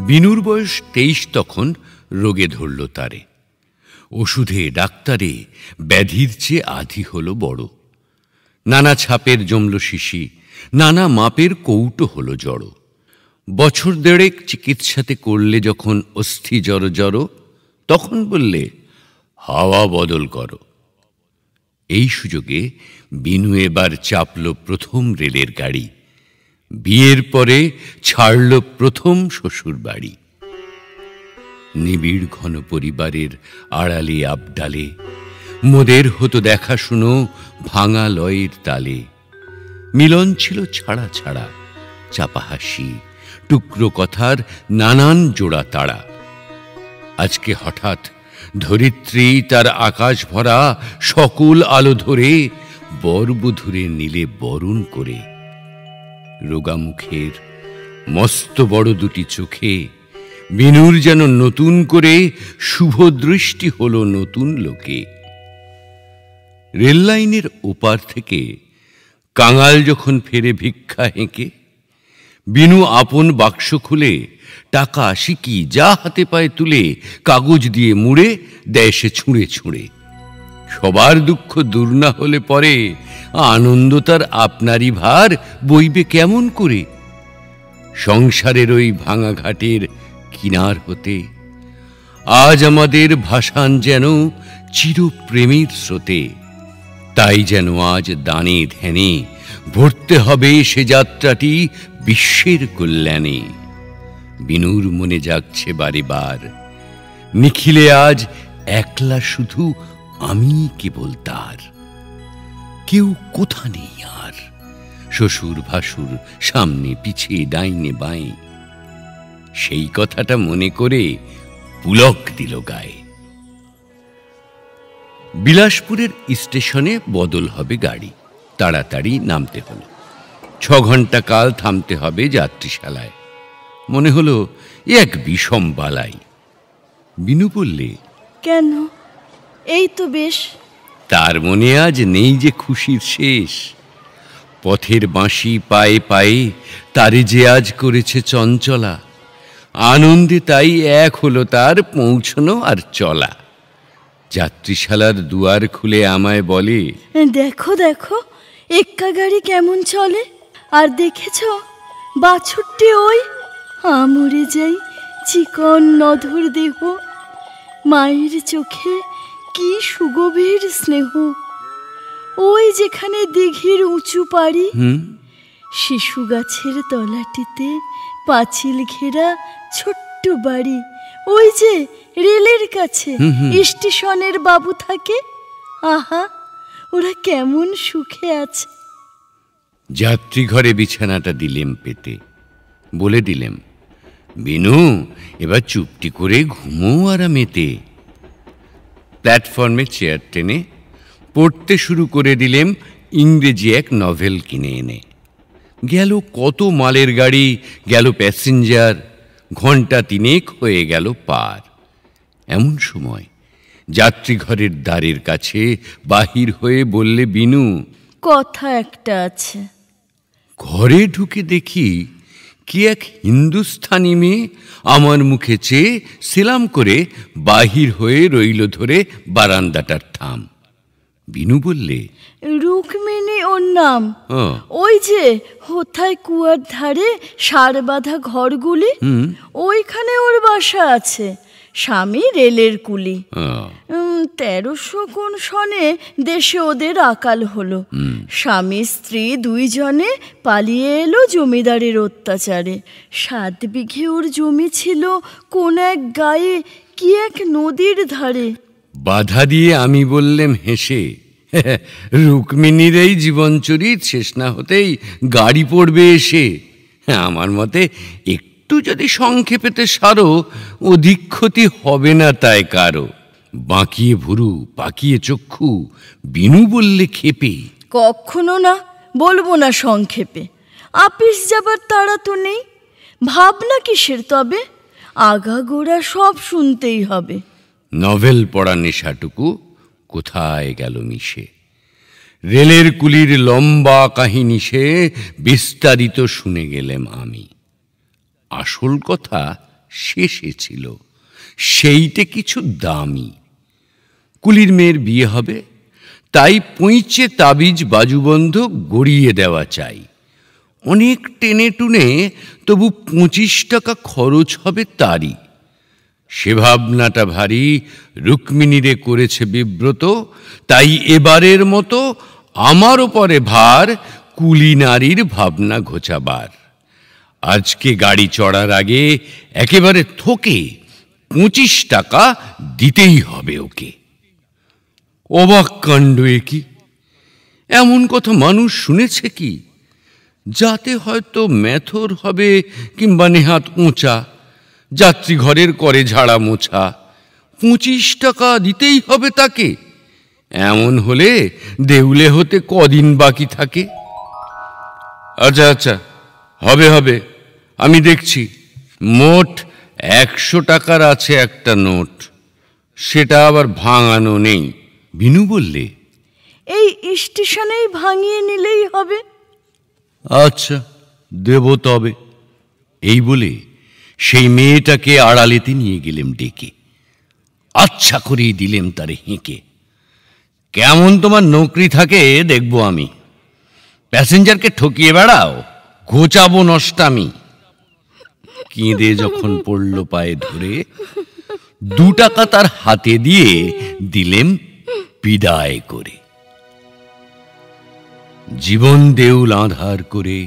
বিনুর বয়স 23 তখন রোগে ধরল তারে। ওষুধে ডাক্তারে ব্যাধির চেয়ে আধি হলো বড়। নানা ছাপের জমল শিশি, নানা মাপের কৌটো হলো জড়। বছর দেড়েক চিকিৎসাতে করলে যখন অস্থি জড় জড়, তখন বললে হাওয়া বদল করো। এই সুযোগে বিনু এবার চাপল প্রথম রেলের গাড়ি। বিয়ের পরে ছাড়ল প্রথম শ্বশুর বাড়ি। নিবিড় ঘন পরিবারের আড়ালে আবডালে মোদের হতো দেখা শুনো ভাঙা লয়ের তালে। মিলন ছিল ছাড়া ছাড়া, চাপা হাসি, টুকরো কথার নানান জোড়া তাড়া। আজকে হঠাৎ ধরিত্রী তার আকাশ ভরা সকল আলো ধরে বরবধূরে নিলে বরণ করে। রোগা মুখের মস্ত বড় দুটি চোখে বিনুর যেন নতুন করে শুভ দৃষ্টি হলো নতুন লোকে। রেল লাইনের ওপার থেকে কাঙাল যখন ফেরে ভিক্ষা হেঁকে, বিনু আপন বাক্স খুলে টাকা সিকি যা হাতে পায়ে তুলে কাগজ দিয়ে মুড়ে দেয় সে ছুঁড়ে ছুঁড়ে। সবার দুঃখ দূর না হলে পরে আনন্দ তার আপনারই ভার বইবে কেমন করে। সংসারের ওই ভাঙা ঘাটের কিনার হতে আজ আমাদের ভাসান যেন চিরপ্রেমের স্রোতে। তাই যেন আজ দানে ধ্যানে ভরতে হবে সে যাত্রাটি বিশ্বের কল্যাণে। বিনুর মনে জাগছে বারে বার, নিখিলে আজ একলা শুধু আমি কেবল তার। কেউ কোথা নেই আর, শ্বশুর ভাসুর সামনে পিছে ডাইনে বাঁয়ে। সেই কথাটা মনে করে পুলক দিল গায়ে। বিলাসপুরের স্টেশনে বদল হবে গাড়ি। তাড়াতাড়ি নামতে হলো। 6 ঘন্টা কাল থামতে হবে যাত্রীশালায়। মনে হলো এক বিষম বালাই। বিনু বললে, কেন, এই তো বেশ। তার মনে আজ নেই যে খুশির শেষ। পথের বাঁশি পায়ে পায়ে তারে যে আজ করেছে চঞ্চলা। আনন্দে তাই এক হলো তার পৌঁছনো আর চলা। যাত্রীশালার দুয়ার খুলে আমায় বলে, দেখো দেখো এক্কা গাড়ি কেমন চলে। আর দেখেছ বাছুরটি ওই আমরে যাই চিকন নধর দেহ। মায়ের চোখে কি সুগভীর স্নেহ। ওই যেখানে দিঘির উঁচু পাড়ি, শিশু গাছের তলাটিতে পাঁচিল ঘেরা ছোট্ট বাড়ি। ওই যে রেলের কাছে স্টেশনের বাবু থাকে। আহা, ওরা কেমন সুখে আছে। যাত্রী ঘরে বিছানাটা দিলেম পেতে। বলে দিলেম, বিনু এবার চুপটি করে ঘুমো আরামেতে। প্ল্যাটফর্মে চেয়ার টেনে পড়তে শুরু করে দিলেম ইংরেজি এক নভেল কিনে এনে। গেল কত মালের গাড়ি, গেল প্যাসেঞ্জার, ঘন্টা 3 হয়ে গেল পার। এমন সময় যাত্রীঘরের দ্বারের কাছে বাহির হয়ে বললে বিনু, কথা একটা আছে। ঘরে ঢুকে দেখি কি এক হিন্দুস্থানি মেয়ে আমার মুখে চেয়ে সেলাম করে বাহির হয়ে রইল ধরে বারান্দাটার থাম। বিনু বললে, রুক্মিণী ওর নাম। ওই যে হোথায় কুয়ার ধারে সার বাঁধা ঘরগুলি, ওইখানে ওর বাসা আছে। স্বামী রেলের কুলি। 1300 কোন সনে দেশে ওদের আকাল হলো। স্বামী স্ত্রী 2 জনে পালিয়ে এলো জমিদারের অত্যাচারে। 7 বিঘে ওর জমি ছিল কোন এক গায়ে কি এক নদীর ধারে। বাধা দিয়ে আমি বললেম হেসে, রুক্মিণীর এই জীবনচরিত শেষ না হতেই গাড়ি পড়বে এসে। আমার মতে একটু যদি সংক্ষেপেতে সারো, অধিক ক্ষতি হবে না তাই কারো। বাঁকিয়ে ভুরু পাকিয়ে চক্ষু বিনু বললে ক্ষেপে, কখনো না, বলবো না সংক্ষেপে। আপিস যাবার তাড়া তো নেই। ভাবনা কিসের তবে? আগাগোড়া সব শুনতেই হবে। নভেল পড়া নেশাটুকু কোথায় গেল মিশে। রেলের কুলির লম্বা কাহিনী সে বিস্তারিত শুনে গেলেম আমি। আসল কথা শেষে ছিল, সেইটে কিছু দামি। কুলির মেয়ের বিয়ে হবে, তাই পঁইচে তাবিজ বাজুবন্ধ গড়িয়ে দেওয়া চাই। অনেক টেনে টুনে তবু 25 টাকা খরচ হবে তারই। সে ভাবনাটা ভারী রুক্মিণীরে করেছে বিব্রত, তাই এবারের মতো আমার ওপরে ভার কুলি নারীর ভাবনা ঘোচাবার। আজকে গাড়ি চড়ার আগে একেবারে থোকে 25 টাকা দিতেই হবে ওকে। অবাক কাণ্ড এ কি! এমন কথা মানুষ শুনেছে কি? যাতে হয়তো মেথর হবে কিংবা নেহাত উঁচা, যাত্রী ঘরের করে ঝাড়া মোছা, 25 টাকা দিতেই হবে তাকে। এমন হলে দেউলে হতে কদিন বাকি থাকে? আচ্ছা আচ্ছা, হবে হবে, আমি দেখছি। মোট 100 টাকার আছে একটা নোট, সেটা আবার ভাঙানো নেই। বিনু বললে, এই স্টেশনেই ভাঙিয়ে নিলেই হবে। আচ্ছা, দেব তবে। এই বলে সেই মেয়েটাকে আড়ালেতে নিয়ে গেলেম ডেকে। আচ্ছা করেই দিলেম তারে হেঁকে। কেমন তোমার নৌকরি থাকে দেখব আমি। প্যাসেঞ্জারকে ঠকিয়ে বেড়াও, ঘোচাবো নষ্টামি। কেঁদে যখন পড়ল পায়ে ধরে, 2 টাকা তার হাতে দিয়ে দিলেম বিদায় করে। জীবন দেউল আঁধার করে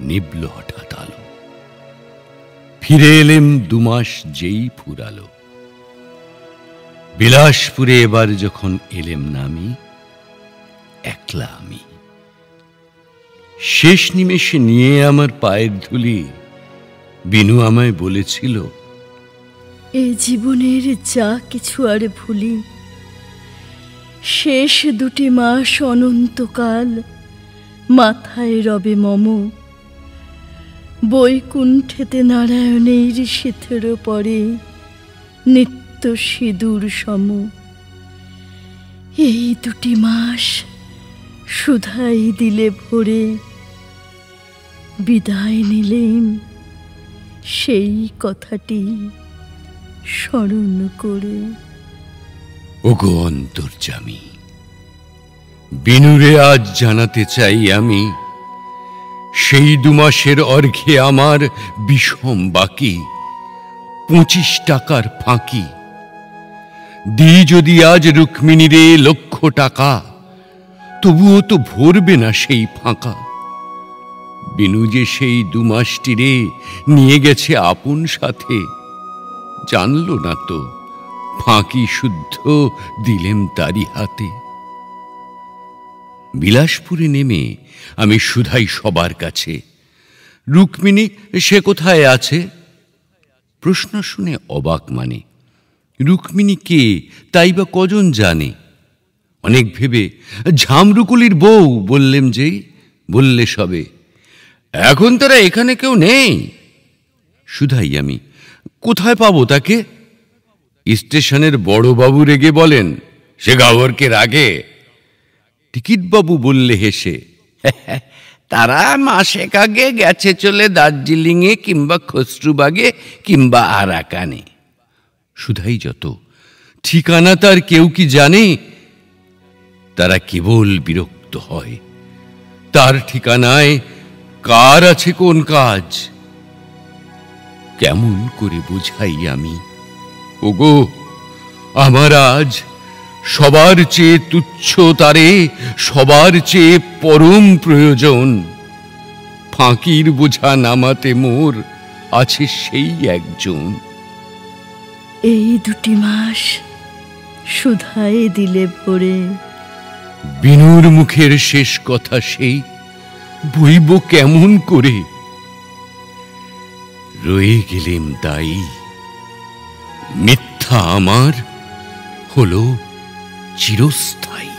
নিবল হঠাৎ আলো। ফিরে এলেম 2 মাস যেই ফুরালো। বিলাসপুরে এবার যখন এলেম নামি, একলা আমি। শেষ নিমেষে নিয়ে আমার পায়ের ধুলি বিনু আমায় বলেছিল, এ জীবনের যা কিছু আর ভুলি, শেষ 2 মাস অনন্তকাল মাথায় রবে মম। বৈকুণ্ঠেতে নারায়ণের শীথের পরে নিত্য সিঁদুর সম। এই 2 মাস সুধাই দিলে ভরে, বিদায় নিলেম সেই কথাটি স্মরণ করে। ওগো অন্তর্যামী, বিনুরে আজ জানাতে চাই আমি, সেই 2 মাসের অর্ঘ্যে আমার বিষম বাকি 25 টাকার ফাঁকি। দি যদি আজ রুক্মিণীরে 1,00,000 টাকা, তবুও তো ভরবে না সেই ফাঁকা। বিনু যে সেই 2 মাসটিরে নিয়ে গেছে আপন সাথে, জানলো না তো ফাঁকি শুদ্ধ দিলেম তারি হাতে। বিলাসপুরে নেমে আমি শুধাই সবার কাছে, রুক্মিণী সে কোথায় আছে? প্রশ্ন শুনে অবাক মানে। রুক্মিণী কে তাই বা কজন জানে? অনেক ভেবে ঝামরুকুলির বউ বললেম যেই, বললে সবে, এখন তারা এখানে কেউ নেই। শুধাই আমি, কোথায় পাবো তাকে? স্টেশনের বড়বাবু রেগে বলেন, সে গাওয়ারকে রাগে। টিকিট বাবু বললে হেসে, তারা মাসেক আগে গেছে চলে দার্জিলিংয়ে কিংবা খসরুবাগে কিংবা আরাকানে। শুধাই যত, ঠিকানা তার কেউ কি জানে? তারা কেবল বিরক্ত হয়, তার ঠিকানায় কার আছে কোন কাজ? কেমন করে বুঝাই আমি? ওগো, আমার আজ সবার চেয়ে তুচ্ছ তারে সবার চেয়ে পরম প্রয়োজন। ফাঁকির বোঝা নামাতে মোর আছে সেই একজন। এই 2 মাস সুধায় দিলে ভরে। বিনুর মুখের শেষ কথা সেই, বইব কেমন করে? রয়ে গেলেম তাই, মিথ্যা আমার হলো চিরস্থায়ী।